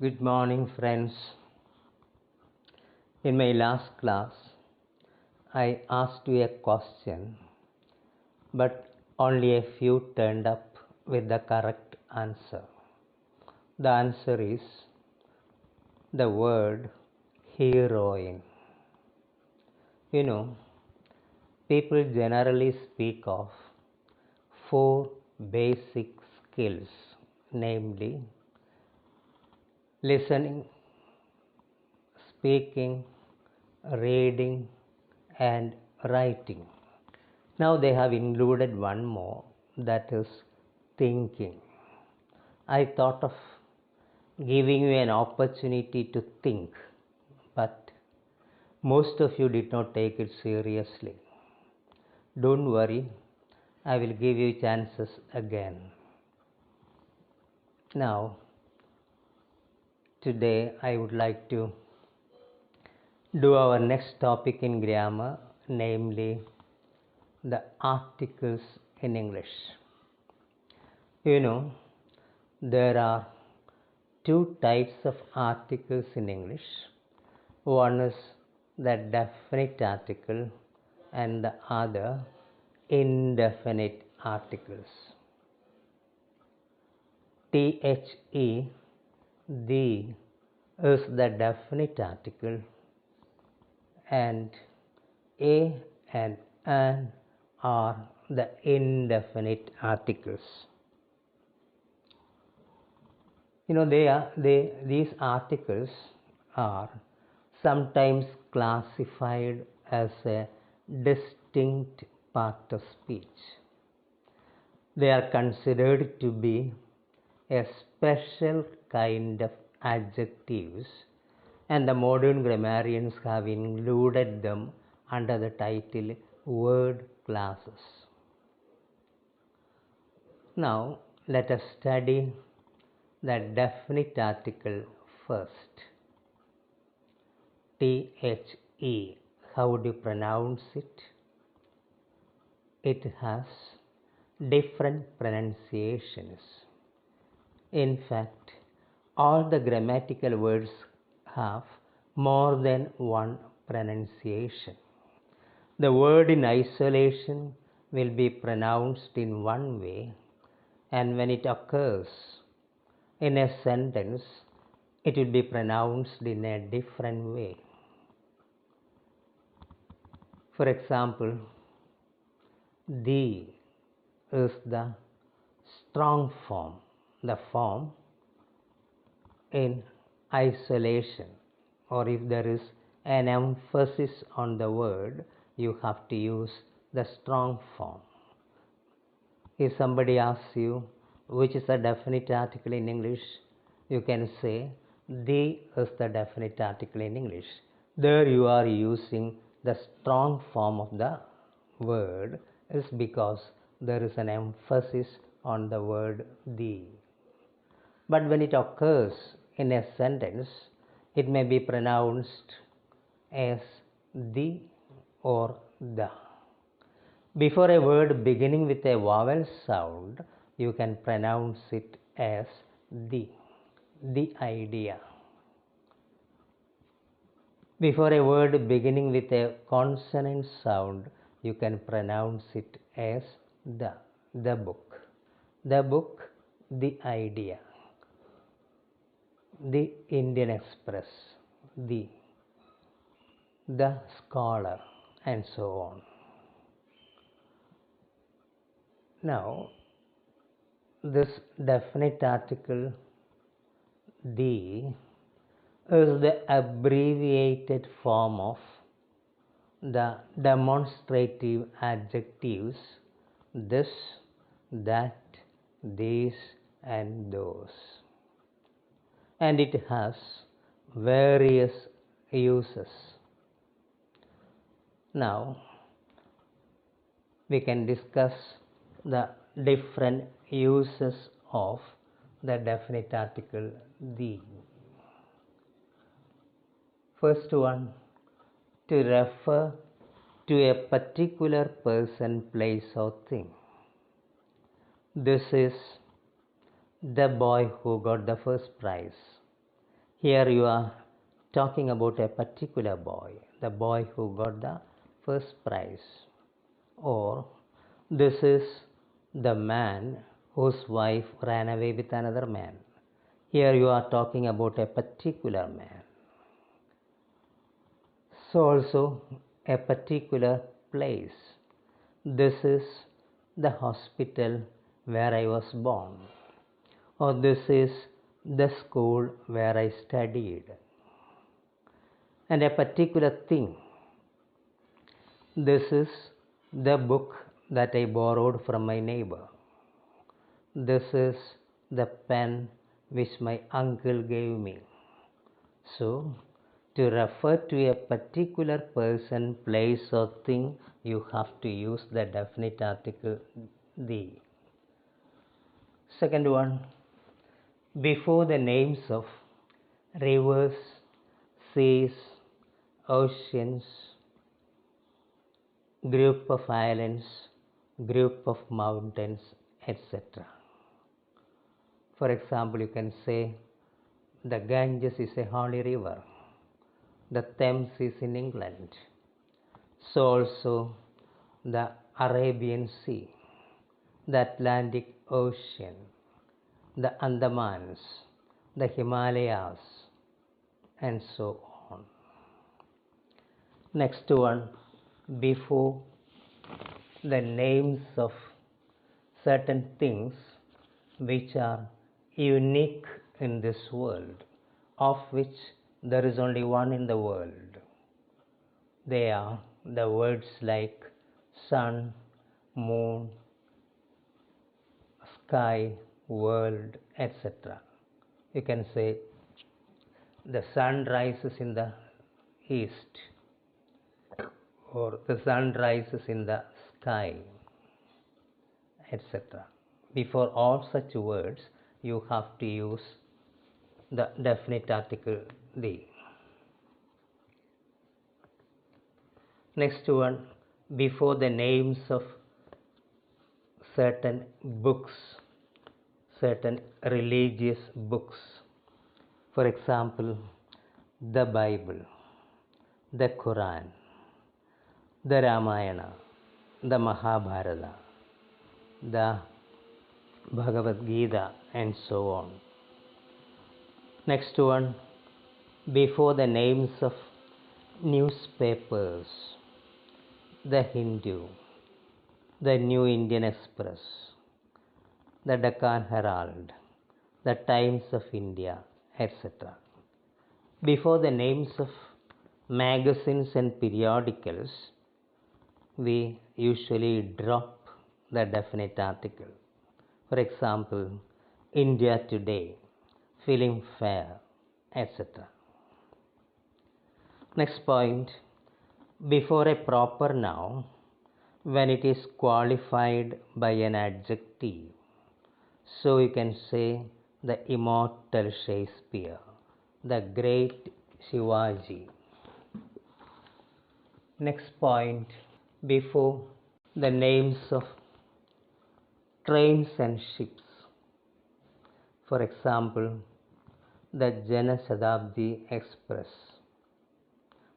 Good morning, friends. In my last class, I asked you a question, but only a few turned up with the correct answer. The answer is the word heroine. You know, people generally speak of four basic skills, namely listening, speaking, reading, and writing. Now they have included one more, that is thinking. I thought of giving you an opportunity to think, but most of you did not take it seriously. Don't worry, I will give you chances again. Now, today I would like to do our next topic in grammar, namely the articles in English. You know, there are two types of articles in English. One is the definite article and the other indefinite articles. The, the is the definite article, and a and an are the indefinite articles. You know, these articles are sometimes classified as a distinct part of speech. They are considered to be a special kind of adjectives, and the modern grammarians have included them under the title word classes. Now, let us study the definite article first. The. How would you pronounce it? It has different pronunciations. In fact, all the grammatical words have more than one pronunciation. The word in isolation will be pronounced in one way, and when it occurs in a sentence, it will be pronounced in a different way. For example, the is the strong form, the form in isolation, or if there is an emphasis on the word, you have to use the strong form. If somebody asks you which is the definite article in English, you can say the is the definite article in English. There you are using the strong form of the word is because there is an emphasis on the word the. But when it occurs in a sentence, it may be pronounced as the or the. Before a word beginning with a vowel sound, you can pronounce it as the idea. Before a word beginning with a consonant sound, you can pronounce it as the book. The book, the idea. The Indian Express, the scholar, and so on. Now, this definite article, the, is the abbreviated form of the demonstrative adjectives this, that, these, and those. And it has various uses. Now, we can discuss the different uses of the definite article the. First one, to refer to a particular person, place, or thing. This is the boy who got the first prize. Here you are talking about a particular boy, the boy who got the first prize. Or this is the man whose wife ran away with another man. Here you are talking about a particular man. So also a particular place. This is the hospital where I was born. Or this is the school where I studied. And a particular thing. This is the book that I borrowed from my neighbor. This is the pen which my uncle gave me. So, to refer to a particular person, place, or thing, you have to use the definite article the. Second one, before the names of rivers, seas, oceans, group of islands, group of mountains, etc. For example, you can say the Ganges is a holy river. The Thames is in England. So also the Arabian Sea, the Atlantic Ocean, the Andamans, the Himalayas, and so on. Next one, before the names of certain things which are unique in this world, of which there is only one in the world. They are the words like sun, moon, sky, world, etc. You can say the sun rises in the east, or the sun rises in the sky, etc. Before all such words, you have to use the definite article the. Next one, before the names of certain books, certain religious books. For example, the Bible, the Quran, the Ramayana, the Mahabharata, the Bhagavad Gita, and so on. Next one, before the names of newspapers, the Hindu, the New Indian Express, the Deccan Herald, the Times of India, etc. Before the names of magazines and periodicals, we usually drop the definite article. For example, India Today, Film Fair, etc. Next point, before a proper noun, when it is qualified by an adjective. So you can say the immortal Shakespeare, the great Shivaji. Next point, before the names of trains and ships. For example, the Janasadabdi Express,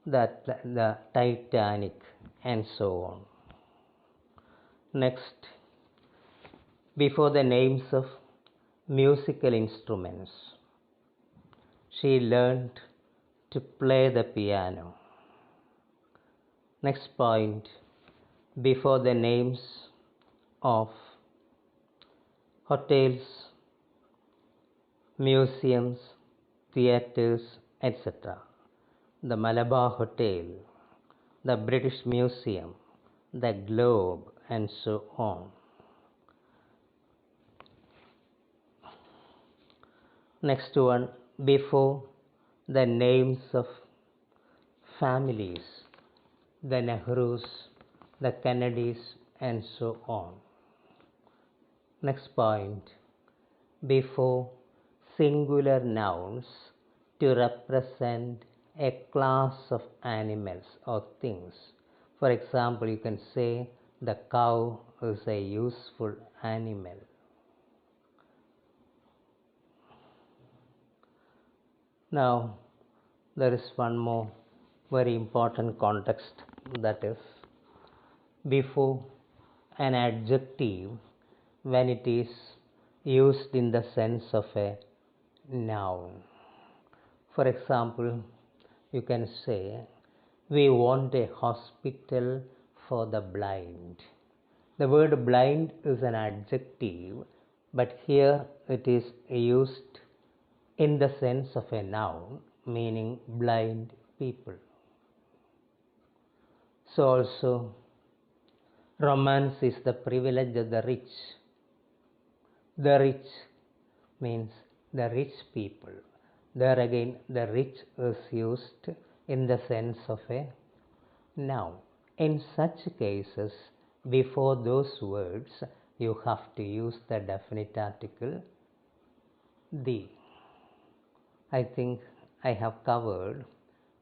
the Titanic, and so on. Next, before the names of musical instruments. She learned to play the piano. Next point, before the names of hotels, museums, theatres, etc. The Malabar Hotel, the British Museum, the Globe, and so on. Next one, before the names of families, the Nehrus, the Kennedys, and so on. Next point, before singular nouns to represent a class of animals or things. For example, you can say the cow is a useful animal. Now, there is one more very important context, that is, before an adjective, when it is used in the sense of a noun. For example, you can say, we want a hospital for the blind. The word blind is an adjective, but here it is used in the sense of a noun, meaning blind people. So also, romance is the privilege of the rich. The rich means the rich people. There again, the rich is used in the sense of a noun. In such cases, before those words, you have to use the definite article the. I think I have covered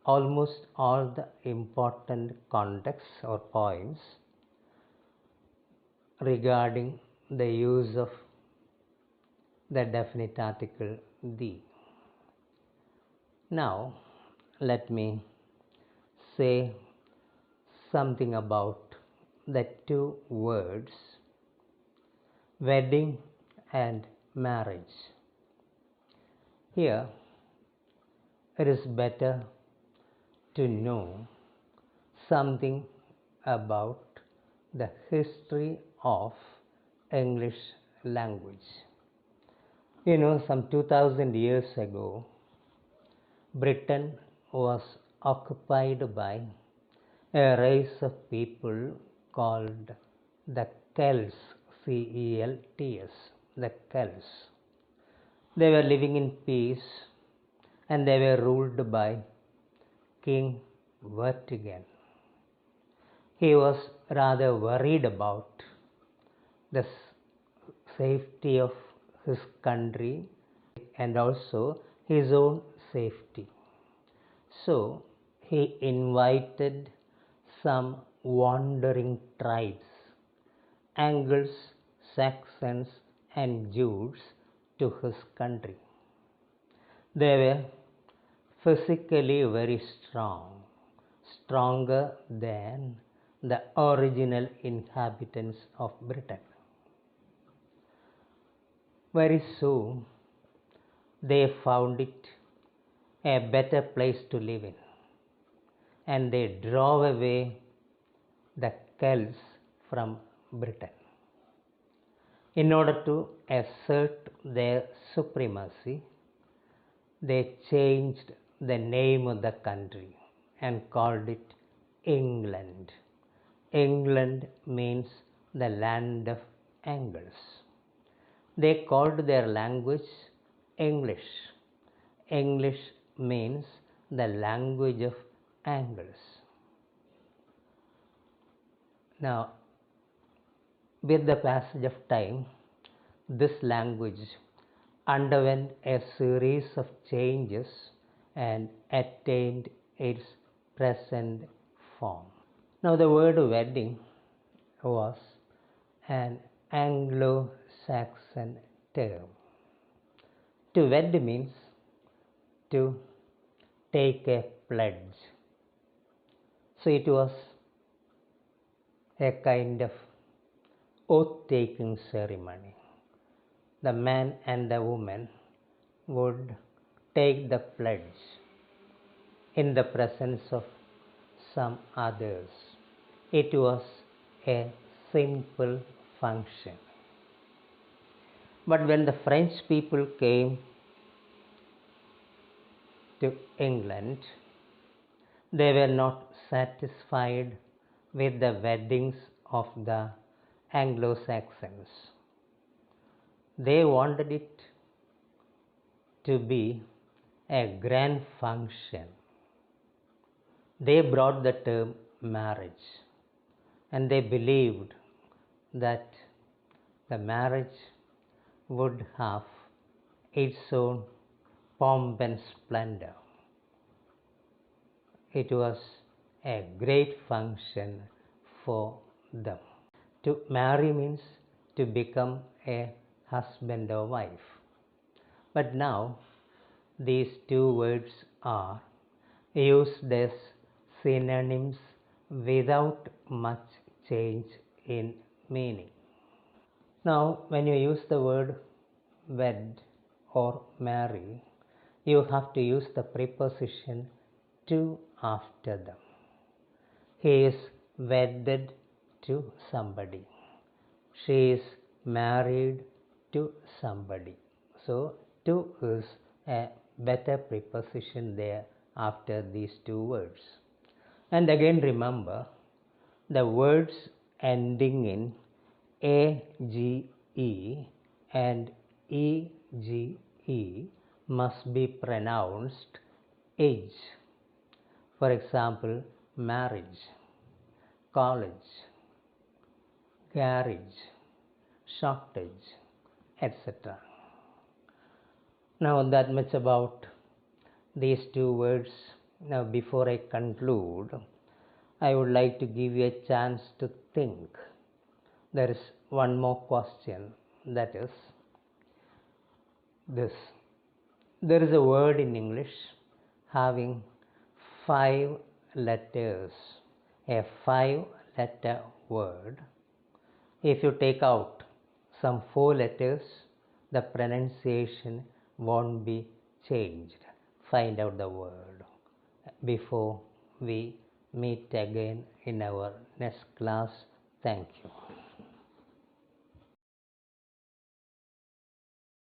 almost all the important contexts or points regarding the use of the definite article the. Now, let me say something about the two words wedding and marriage. Here, it is better to know something about the history of English language. You know, some 2000 years ago, Britain was occupied by a race of people called the Celts, Celts, the Celts. They were living in peace and they were ruled by King Vertigan. He was rather worried about the safety of his country and also his own safety. So he invited some wandering tribes, Angles, Saxons, and Jews, to his country. They were physically very strong, stronger than the original inhabitants of Britain. Very soon, they found it a better place to live in, and they drove away the Celts from Britain. In order to assert their supremacy, they changed the name of the country and called it England. England means the land of Angles. They called their language English. English means the language of Angles. Now, with the passage of time, this language underwent a series of changes and attained its present form. Now, the word wedding was an Anglo-Saxon term. To wed means to take a pledge. So it was a kind of oath-taking ceremony. The man and the woman would take the pledge in the presence of some others. It was a simple function. But when the French people came to England, they were not satisfied with the weddings of the Anglo-Saxons. They wanted it to be a grand function. They brought the term marriage, and they believed that the marriage would have its own pomp and splendor. It was a great function for them. To marry means to become a husband or wife. But now these two words are used as synonyms without much change in meaning. Now, when you use the word wed or marry, you have to use the preposition to after them. He is wedded to somebody. She is married to somebody. So, to is a better preposition there after these two words. And again remember, the words ending in age and ege must be pronounced age. For example, marriage, college, garage, shortage, etc. Now that much about these two words. Now before I conclude, I would like to give you a chance to think. There is one more question, that is this. There is a word in English having 5 letters, a 5-letter word. If you take out some 4 letters, the pronunciation won't be changed. Find out the word before we meet again in our next class. Thank you.